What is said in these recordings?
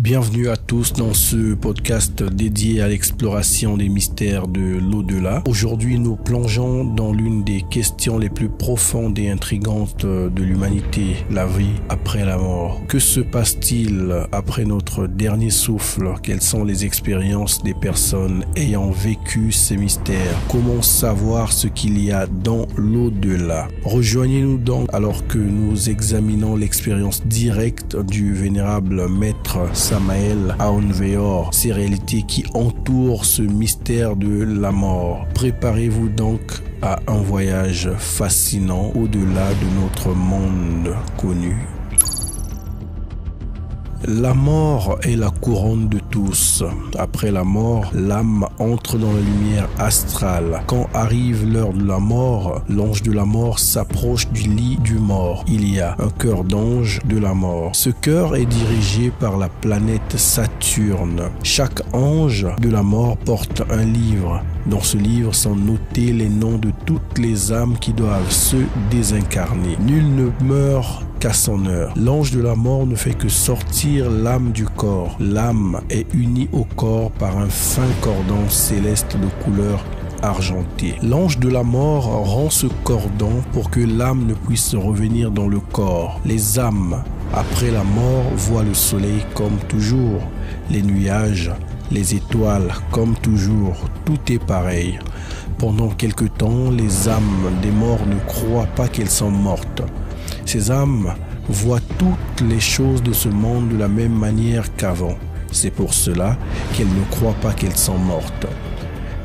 Bienvenue à tous dans ce podcast dédié à l'exploration des mystères de l'au-delà. Aujourd'hui, nous plongeons dans l'une des questions les plus profondes et intrigantes de l'humanité, la vie après la mort. Que se passe-t-il après notre dernier souffle? Quelles sont les expériences des personnes ayant vécu ces mystères? Comment savoir ce qu'il y a dans l'au-delà? Rejoignez-nous donc alors que nous examinons l'expérience directe du vénérable maître Samael Aun Weor, ces réalités qui entourent ce mystère de la mort. Préparez-vous donc à un voyage fascinant au-delà de notre monde connu. La mort est la couronne de tous. Après la mort, l'âme entre dans la lumière astrale. Quand arrive l'heure de la mort, l'ange de la mort s'approche du lit du mort. Il y a un cœur d'ange de la mort. Ce cœur est dirigé par la planète Saturne. Chaque ange de la mort porte un livre. Dans ce livre sont notés les noms de toutes les âmes qui doivent se désincarner. Nul ne meurt qu'à son heure. L'ange de la mort ne fait que sortir l'âme du corps. L'âme est unie au corps par un fin cordon céleste de couleur argentée. L'ange de la mort rend ce cordon pour que l'âme ne puisse revenir dans le corps. Les âmes, après la mort, voient le soleil comme toujours, les nuages, les étoiles comme toujours, tout est pareil. Pendant quelque temps, les âmes des morts ne croient pas qu'elles sont mortes. Ces âmes voient toutes les choses de ce monde de la même manière qu'avant. C'est pour cela qu'elles ne croient pas qu'elles sont mortes.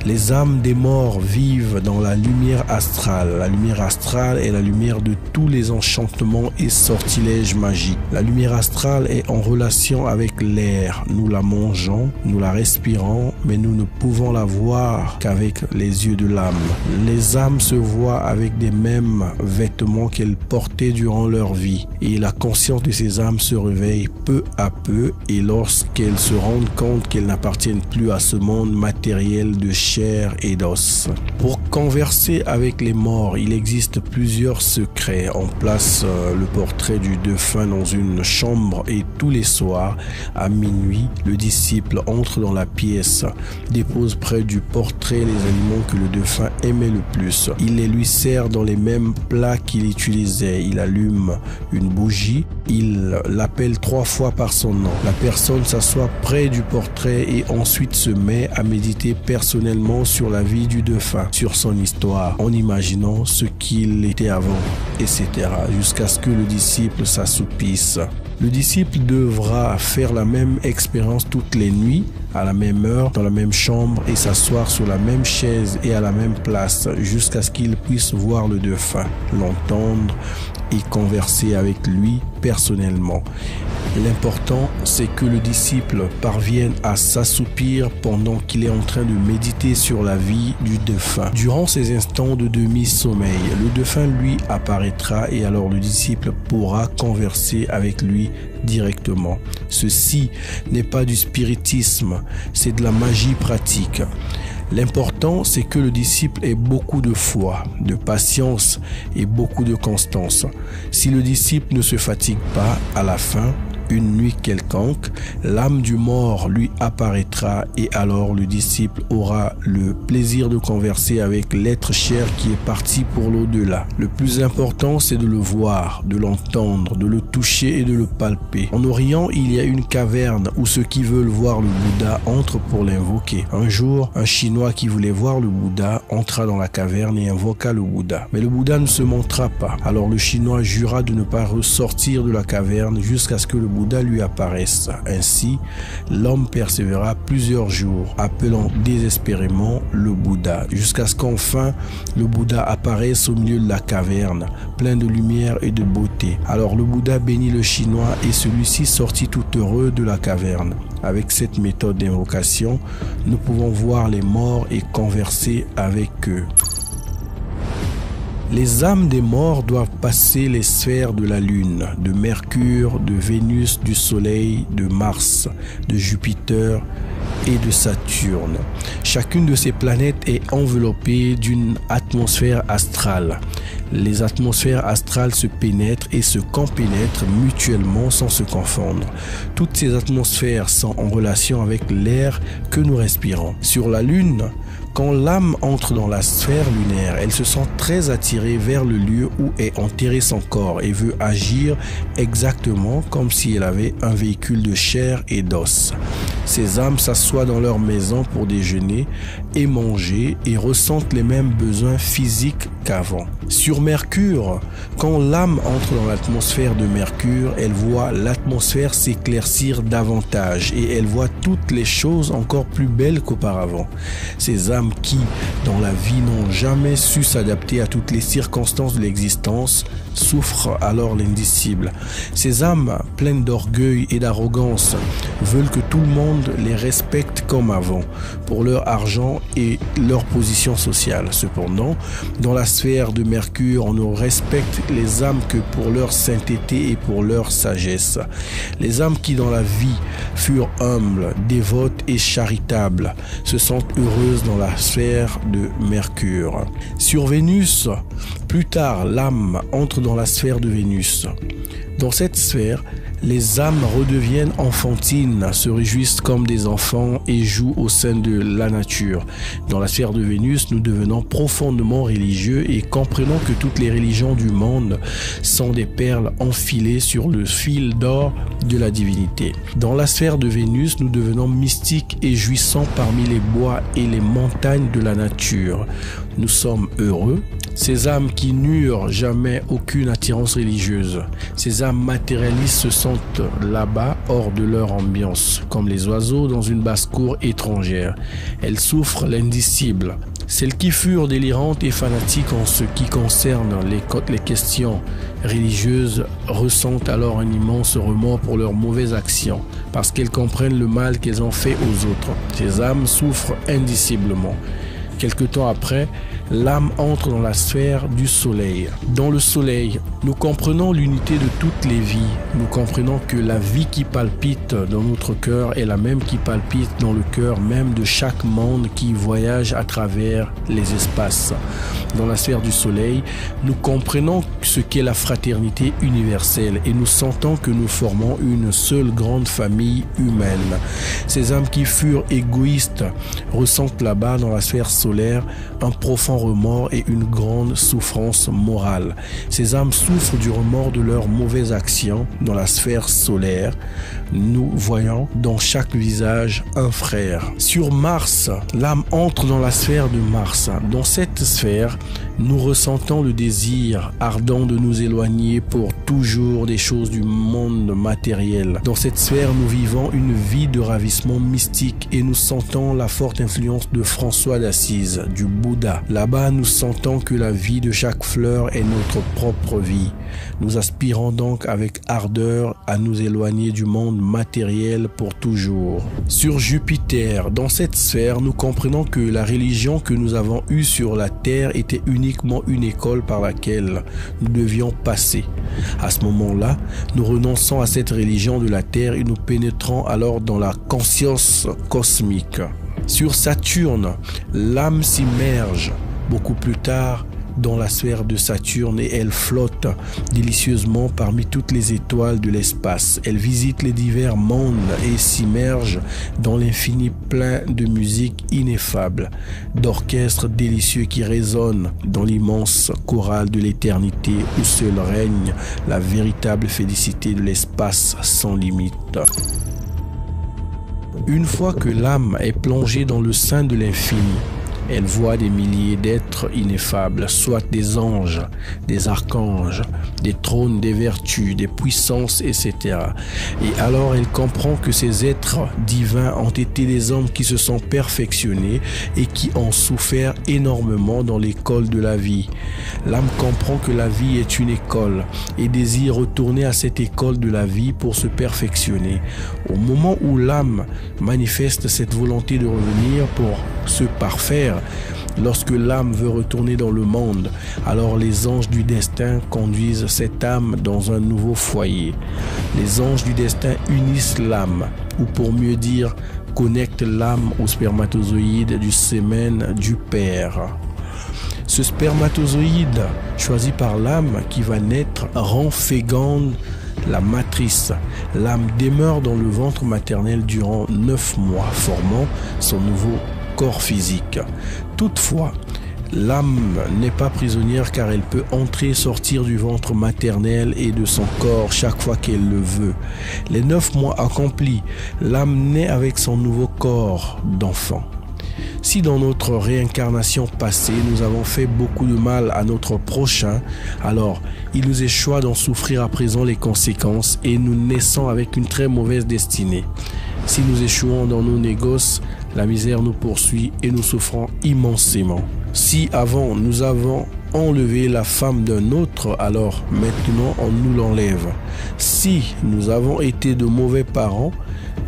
Les âmes des morts vivent dans la lumière astrale. La lumière astrale est la lumière de tous les enchantements et sortilèges magiques. La lumière astrale est en relation avec l'air. Nous la mangeons, nous la respirons, mais nous ne pouvons la voir qu'avec les yeux de l'âme. Les âmes se voient avec des mêmes vêtements qu'elles portaient durant leur vie. Et la conscience de ces âmes se réveille peu à peu, et lorsqu'elles se rendent compte qu'elles n'appartiennent plus à ce monde matériel de chair et d'os. Pour converser avec les morts, il existe plusieurs secrets. On place le portrait du défunt dans une chambre et tous les soirs, à minuit, le disciple entre dans la pièce, dépose près du portrait les aliments que le défunt aimait le plus. Il les lui sert dans les mêmes plats qu'il utilisait. Il allume une bougie, il l'appelle 3 fois par son nom. La personne s'assoit près du portrait et ensuite se met à méditer personnellement sur la vie du défunt, sur son histoire, en imaginant ce qu'il était avant, etc., jusqu'à ce que le disciple s'assoupisse. Le disciple devra faire la même expérience toutes les nuits, à la même heure, dans la même chambre et s'asseoir sur la même chaise et à la même place, jusqu'à ce qu'il puisse voir le défunt, l'entendre et converser avec lui personnellement. L'important, c'est que le disciple parvienne à s'assoupir pendant qu'il est en train de méditer sur la vie du défunt. Durant ces instants de demi-sommeil, le défunt lui apparaîtra et alors le disciple pourra converser avec lui directement. Ceci n'est pas du spiritisme, c'est de la magie pratique. L'important, c'est que le disciple ait beaucoup de foi, de patience et beaucoup de constance. Si le disciple ne se fatigue pas, à la fin, une nuit quelconque, l'âme du mort lui apparaîtra et alors le disciple aura le plaisir de converser avec l'être cher qui est parti pour l'au-delà. Le plus important, c'est de le voir, de l'entendre, de le toucher et de le palper. En Orient, il y a une caverne où ceux qui veulent voir le Bouddha entrent pour l'invoquer. Un jour, un Chinois qui voulait voir le Bouddha entra dans la caverne et invoqua le Bouddha. Mais le Bouddha ne se montra pas. Alors le Chinois jura de ne pas ressortir de la caverne jusqu'à ce que le Bouddha lui apparaisse. Ainsi, l'homme persévéra plusieurs jours, appelant désespérément le Bouddha, jusqu'à ce qu'enfin le Bouddha apparaisse au milieu de la caverne, plein de lumière et de beauté. Alors le Bouddha bénit le Chinois et celui-ci sortit tout heureux de la caverne. Avec cette méthode d'invocation, nous pouvons voir les morts et converser avec eux. Les âmes des morts doivent passer les sphères de la Lune, de Mercure, de Vénus, du Soleil, de Mars, de Jupiter et de Saturne. Chacune de ces planètes est enveloppée d'une atmosphère astrale. Les atmosphères astrales se pénètrent et se compénètrent mutuellement sans se confondre. Toutes ces atmosphères sont en relation avec l'air que nous respirons. Sur la Lune, quand l'âme entre dans la sphère lunaire, elle se sent très attirée vers le lieu où est enterré son corps et veut agir exactement comme si elle avait un véhicule de chair et d'os. Ces âmes s'assoient dans leur maison pour déjeuner et manger et ressentent les mêmes besoins physiques qu'avant. Sur Mercure, quand l'âme entre dans l'atmosphère de Mercure, elle voit l'atmosphère s'éclaircir davantage et elle voit toutes les choses encore plus belles qu'auparavant. Ces âmes qui, dans la vie, n'ont jamais su s'adapter à toutes les circonstances de l'existence, souffrent alors l'indicible. Ces âmes, pleines d'orgueil et d'arrogance, veulent que tout le monde les respecte comme avant, pour leur argent et leur position sociale. Cependant, dans la sphère de Mercure, on ne respecte les âmes que pour leur sainteté et pour leur sagesse. Les âmes qui, dans la vie, furent humbles, dévotes et charitables, se sentent heureuses dans la sphère de Mercure. Sur Vénus, plus tard, l'âme entre dans la sphère de Vénus. Dans cette sphère, les âmes redeviennent enfantines, se réjouissent comme des enfants et jouent au sein de la nature. Dans la sphère de Vénus, nous devenons profondément religieux et comprenons que toutes les religions du monde sont des perles enfilées sur le fil d'or de la divinité. Dans la sphère de Vénus, nous devenons mystiques et jouissons parmi les bois et les montagnes de la nature. Nous sommes heureux. Ces âmes qui n'eurent jamais aucune attirance religieuse, ces âmes matérialistes se sentent là-bas hors de leur ambiance, comme les oiseaux dans une basse-cour étrangère. Elles souffrent l'indicible. Celles qui furent délirantes et fanatiques en ce qui concerne les questions religieuses ressentent alors un immense remords pour leurs mauvaises actions, parce qu'elles comprennent le mal qu'elles ont fait aux autres. Ces âmes souffrent indiciblement. Quelque temps après, l'âme entre dans la sphère du soleil. Dans le soleil, nous comprenons l'unité de toutes les vies. Nous comprenons que la vie qui palpite dans notre cœur est la même qui palpite dans le cœur même de chaque monde qui voyage à travers les espaces. Dans la sphère du soleil, nous comprenons ce qu'est la fraternité universelle et nous sentons que nous formons une seule grande famille humaine. Ces âmes qui furent égoïstes ressentent là-bas dans la sphère solaire un profond remords et une grande souffrance morale. Ces âmes souffrent du remords de leurs mauvaises actions dans la sphère solaire. Nous voyons dans chaque visage un frère. Sur Mars, l'âme entre dans la sphère de Mars. Dans cette sphère, nous ressentons le désir ardent de nous éloigner pour toujours des choses du monde matériel. Dans cette sphère, nous vivons une vie de ravissement mystique et nous sentons la forte influence de François d'Assise, du Bouddha. Là-bas, nous sentons que la vie de chaque fleur est notre propre vie. Nous aspirons donc avec ardeur à nous éloigner du monde matériel pour toujours. Sur Jupiter, dans cette sphère, nous comprenons que la religion que nous avons eue sur la Terre était uniquement une école par laquelle nous devions passer. À ce moment-là, nous renonçons à cette religion de la Terre et nous pénétrons alors dans la conscience cosmique. Sur Saturne, l'âme s'immerge beaucoup plus tard dans la sphère de Saturne et elle flotte délicieusement parmi toutes les étoiles de l'espace. Elle visite les divers mondes et s'immerge dans l'infini plein de musique ineffable, d'orchestres délicieux qui résonnent dans l'immense chorale de l'éternité où seul règne la véritable félicité de l'espace sans limite. Une fois que l'âme est plongée dans le sein de l'infini, elle voit des milliers d'êtres ineffables, soit des anges, des archanges, des trônes, des vertus, des puissances, etc. Et alors elle comprend que ces êtres divins ont été des hommes qui se sont perfectionnés et qui ont souffert énormément dans l'école de la vie. L'âme comprend que la vie est une école et désire retourner à cette école de la vie pour se perfectionner. Au moment où l'âme manifeste cette volonté de revenir pour se parfaire, lorsque l'âme veut retourner dans le monde, alors les anges du destin conduisent cette âme dans un nouveau foyer. Les anges du destin unissent l'âme ou pour mieux dire, connecte l'âme au spermatozoïde du sémen du père. Ce spermatozoïde, choisi par l'âme qui va naître, rend féconde la matrice. L'âme demeure dans le ventre maternel durant 9 mois, formant son nouveau corps physique. Toutefois, l'âme n'est pas prisonnière car elle peut entrer et sortir du ventre maternel et de son corps chaque fois qu'elle le veut. Les 9 mois accomplis, l'âme naît avec son nouveau corps d'enfant. Si dans notre réincarnation passée, nous avons fait beaucoup de mal à notre prochain, alors il nous est choix d'en souffrir à présent les conséquences et nous naissons avec une très mauvaise destinée. Si nous échouons dans nos négoces, la misère nous poursuit et nous souffrons immensément. Si avant nous avons enlevé la femme d'un autre, alors maintenant on nous l'enlève. Si nous avons été de mauvais parents,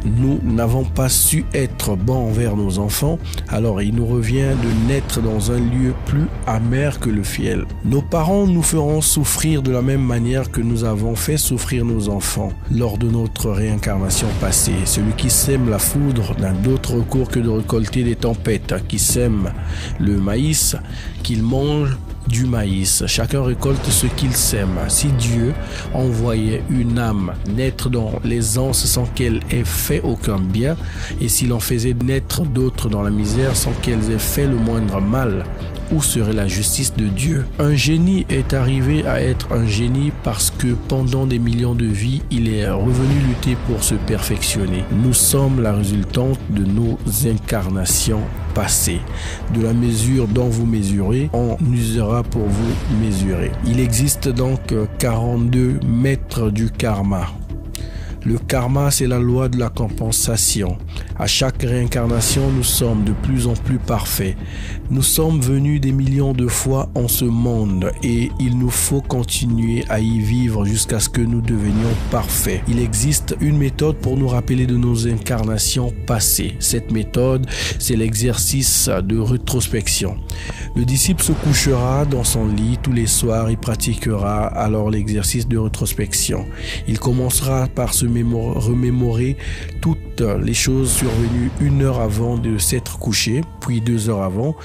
nous n'avons pas su être bons envers nos enfants, alors il nous revient de naître dans un lieu plus amer que le fiel. Nos parents nous feront souffrir de la même manière que nous avons fait souffrir nos enfants lors de notre réincarnation passée. Celui qui sème la foudre n'a d'autre recours que de récolter des tempêtes, qui sème le maïs, qu'il mange du maïs. Chacun récolte ce qu'il sème. Si Dieu envoyait une âme naître dans l'aisance sans qu'elle ait fait aucun bien, et s'il en faisait naître d'autres dans la misère sans qu'elles aient fait le moindre mal, où serait la justice de Dieu? Un génie est arrivé à être un génie parce que pendant des millions de vies, il est revenu lutter pour se perfectionner. Nous sommes la résultante de nos incarnations passées. De la mesure dont vous mesurez, on usera pour vous mesurer. Il existe donc 42 maîtres du karma. Le karma, c'est la loi de la compensation. À chaque réincarnation, nous sommes de plus en plus parfaits. Nous sommes venus des millions de fois en ce monde et il nous faut continuer à y vivre jusqu'à ce que nous devenions parfaits. Il existe une méthode pour nous rappeler de nos incarnations passées. Cette méthode, c'est l'exercice de rétrospection. Le disciple se couchera dans son lit tous les soirs et pratiquera alors l'exercice de rétrospection. Il commencera par se remémorer toutes les choses survenues 1 heure avant de s'être couché, puis 2 heures avant,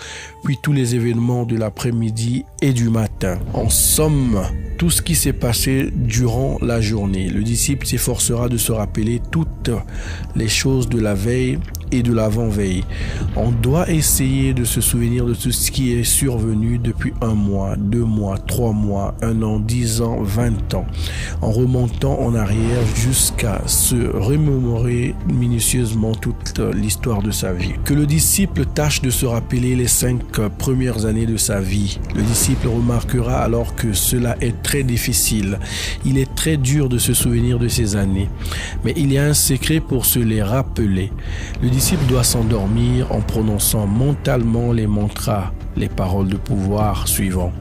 puis tous les événements de l'après-midi et du matin. En somme, tout ce qui s'est passé durant la journée. Le disciple s'efforcera de se rappeler toutes les choses de la veille et de l'avant-veille. On doit essayer de se souvenir de tout ce qui est survenu depuis 1 mois, 2 mois, 3 mois, 1 an, 10 ans, 20 ans, en remontant en arrière jusqu'à se remémorer minutieusement toute l'histoire de sa vie. Que le disciple tâche de se rappeler les 5 premières années de sa vie. Le disciple remarquera alors que cela est très difficile. Il est très dur de se souvenir de ces années. Mais il y a un secret pour se les rappeler. Le disciple doit s'endormir en prononçant mentalement les mantras, les paroles de pouvoir suivants.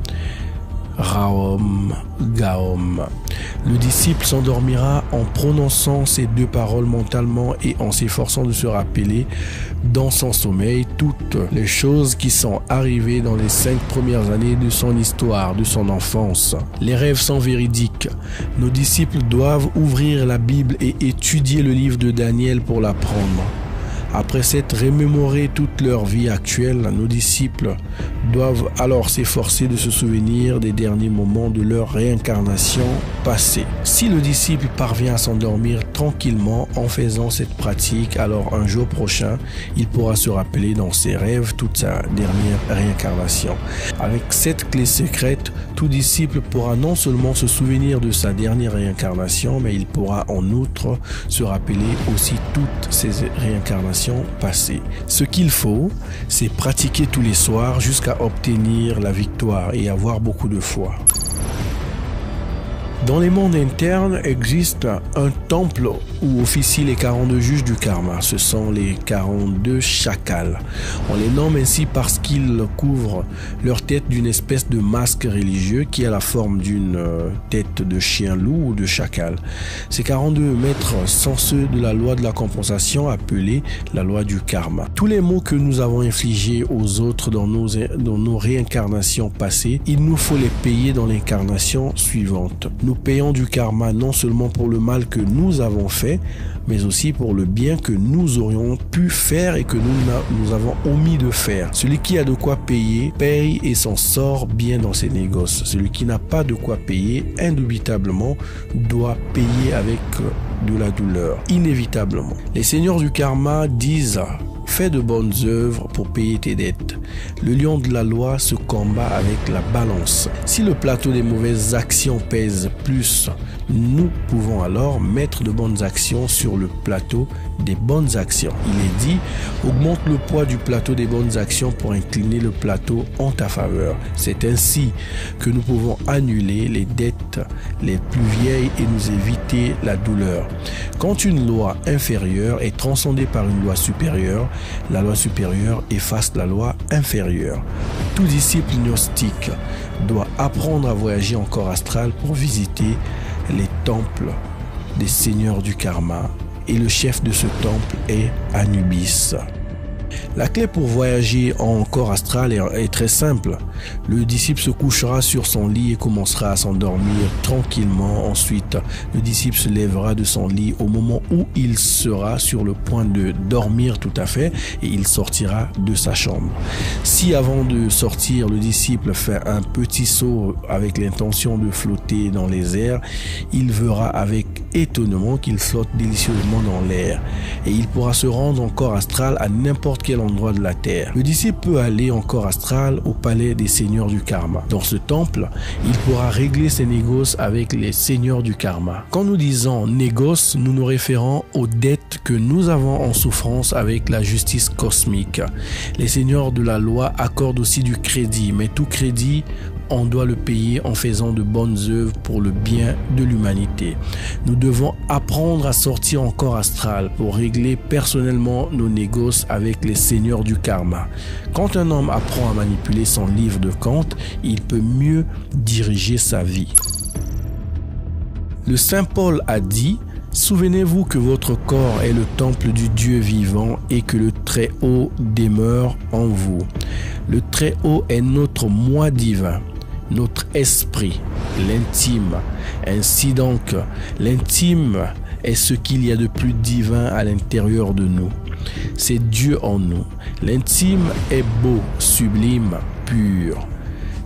Raom, Gaom. Le disciple s'endormira en prononçant ces 2 paroles mentalement et en s'efforçant de se rappeler dans son sommeil toutes les choses qui sont arrivées dans les 5 premières années de son histoire, de son enfance. Les rêves sont véridiques. Nos disciples doivent ouvrir la Bible et étudier le livre de Daniel pour l'apprendre. Après s'être remémoré toute leur vie actuelle, nos disciples doivent alors s'efforcer de se souvenir des derniers moments de leur réincarnation passée. Si le disciple parvient à s'endormir tranquillement en faisant cette pratique, alors un jour prochain, il pourra se rappeler dans ses rêves toute sa dernière réincarnation. Avec cette clé secrète, tout disciple pourra non seulement se souvenir de sa dernière réincarnation, mais il pourra en outre se rappeler aussi toutes ses réincarnations passées. Ce qu'il faut, c'est pratiquer tous les soirs jusqu'à obtenir la victoire et avoir beaucoup de foi. Dans les mondes internes existe un temple où officient les 42 juges du karma. Ce sont les 42 chakals. On les nomme ainsi parce qu'ils couvrent leur tête d'une espèce de masque religieux qui a la forme d'une tête de chien-loup ou de chacal. Ces 42 maîtres sont ceux de la loi de la compensation appelée la loi du karma. Tous les maux que nous avons infligés aux autres dans nos réincarnations passées, il nous faut les payer dans l'incarnation suivante. Nous Nous payons du karma non seulement pour le mal que nous avons fait, mais aussi pour le bien que nous aurions pu faire et que nous avons omis de faire. Celui qui a de quoi payer, paye et s'en sort bien dans ses négoces. Celui qui n'a pas de quoi payer, indubitablement, doit payer avec de la douleur, inévitablement. Les seigneurs du karma disent: fais de bonnes œuvres pour payer tes dettes. Le lion de la loi se combat avec la balance. Si le plateau des mauvaises actions pèse plus, nous pouvons alors mettre de bonnes actions sur le plateau des bonnes actions. Il est dit: augmente le poids du plateau des bonnes actions pour incliner le plateau en ta faveur. C'est ainsi que nous pouvons annuler les dettes les plus vieilles et nous éviter la douleur. Quand une loi inférieure est transcendée par une loi supérieure, la loi supérieure efface la loi inférieure. Tout disciple gnostique doit apprendre à voyager en corps astral pour visiter les temples des seigneurs du karma, et le chef de ce temple est Anubis. La clé pour voyager en corps astral est très simple. Le disciple se couchera sur son lit et commencera à s'endormir tranquillement. Ensuite, le disciple se lèvera de son lit au moment où il sera sur le point de dormir tout à fait et il sortira de sa chambre. Si avant de sortir, le disciple fait un petit saut avec l'intention de flotter dans les airs, il verra avec étonnement qu'il flotte délicieusement dans l'air et il pourra se rendre en corps astral à n'importe quel endroit de la terre. Le disciple peut aller en corps astral au palais des seigneurs du karma. Dans ce temple, il pourra régler ses négoces avec les seigneurs du karma. Quand nous disons négoce, nous nous référons aux dettes que nous avons en souffrance avec la justice cosmique. Les seigneurs de la loi accordent aussi du crédit, mais tout crédit, on doit le payer en faisant de bonnes œuvres pour le bien de l'humanité. Nous devons apprendre à sortir en corps astral pour régler personnellement nos négoces avec les seigneurs du karma. Quand un homme apprend à manipuler son livre de compte, il peut mieux diriger sa vie. Le Saint Paul a dit: souvenez-vous que votre corps est le temple du Dieu vivant et que le Très-Haut demeure en vous. Le Très-Haut est notre moi divin, notre esprit, l'intime. Ainsi donc, l'intime est ce qu'il y a de plus divin à l'intérieur de nous. C'est Dieu en nous. L'intime est beau, sublime, pur.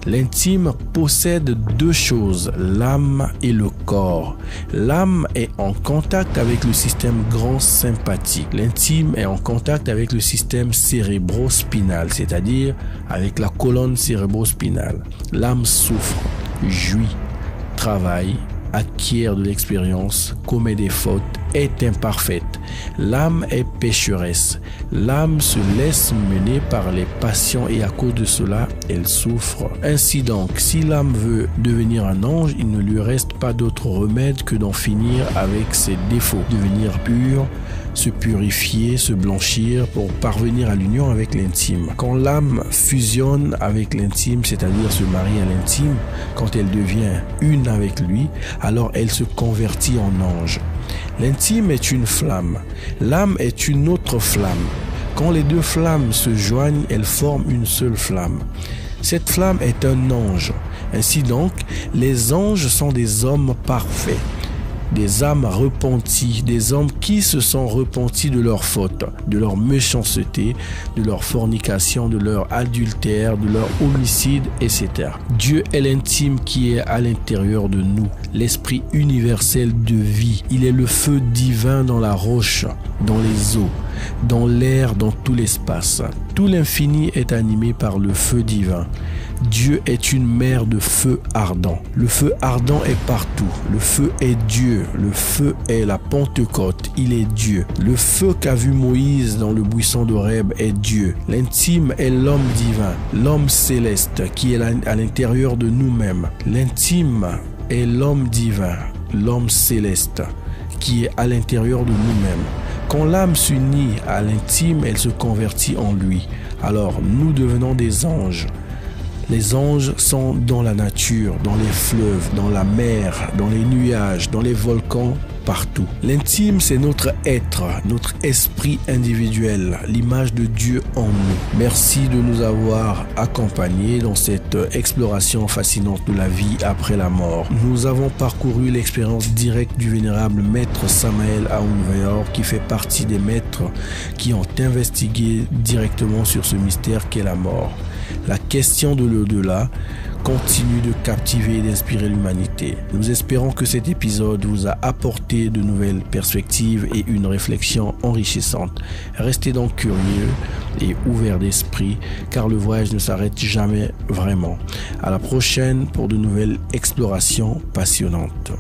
L'intime possède deux choses, l'âme et le corps. L'âme est en contact avec le système grand sympathique. L'intime est en contact avec le système cérébro-spinal, c'est-à-dire avec la colonne cérébro-spinale. L'âme souffre, jouit, travaille, acquiert de l'expérience, commet des fautes, est imparfaite. L'âme est pécheresse. L'âme se laisse mener par les passions et à cause de cela, elle souffre. Ainsi donc, si l'âme veut devenir un ange, il ne lui reste pas d'autre remède que d'en finir avec ses défauts, devenir pur, se purifier, se blanchir pour parvenir à l'union avec l'intime. Quand l'âme fusionne avec l'intime, c'est-à-dire se marie à l'intime, quand elle devient une avec lui, alors elle se convertit en ange. L'intime est une flamme, l'âme est une autre flamme. Quand les deux flammes se joignent, elles forment une seule flamme. Cette flamme est un ange. Ainsi donc, les anges sont des hommes parfaits, des âmes repenties, des hommes qui se sont repentis de leurs fautes, de leur méchanceté, de leur fornication, de leur adultère, de leur homicide, etc. Dieu est l'intime qui est à l'intérieur de nous, l'esprit universel de vie. Il est le feu divin dans la roche, dans les eaux, dans l'air, dans tout l'espace. Tout l'infini est animé par le feu divin. Dieu est une mer de feu ardent. Le feu ardent est partout. Le feu est Dieu. Le feu est la Pentecôte. Il est Dieu. Le feu qu'a vu Moïse dans le buisson d'Horeb est Dieu. L'intime est l'homme divin, l'homme céleste qui est à l'intérieur de nous-mêmes. L'intime est l'homme divin, l'homme céleste qui est à l'intérieur de nous-mêmes. Quand l'âme s'unit à l'intime, elle se convertit en lui. Alors nous devenons des anges. Les anges sont dans la nature, dans les fleuves, dans la mer, dans les nuages, dans les volcans partout. L'intime, c'est notre être, notre esprit individuel, l'image de Dieu en nous. Merci de nous avoir accompagnés dans cette exploration fascinante de la vie après la mort. Nous avons parcouru l'expérience directe du vénérable maître Samael Aoun Weor, qui fait partie des maîtres qui ont investigué directement sur ce mystère qu'est la mort. La question de l'au-delà continue de captiver et d'inspirer l'humanité. Nous espérons que cet épisode vous a apporté de nouvelles perspectives et une réflexion enrichissante. Restez donc curieux et ouverts d'esprit, car le voyage ne s'arrête jamais vraiment. À la prochaine pour de nouvelles explorations passionnantes.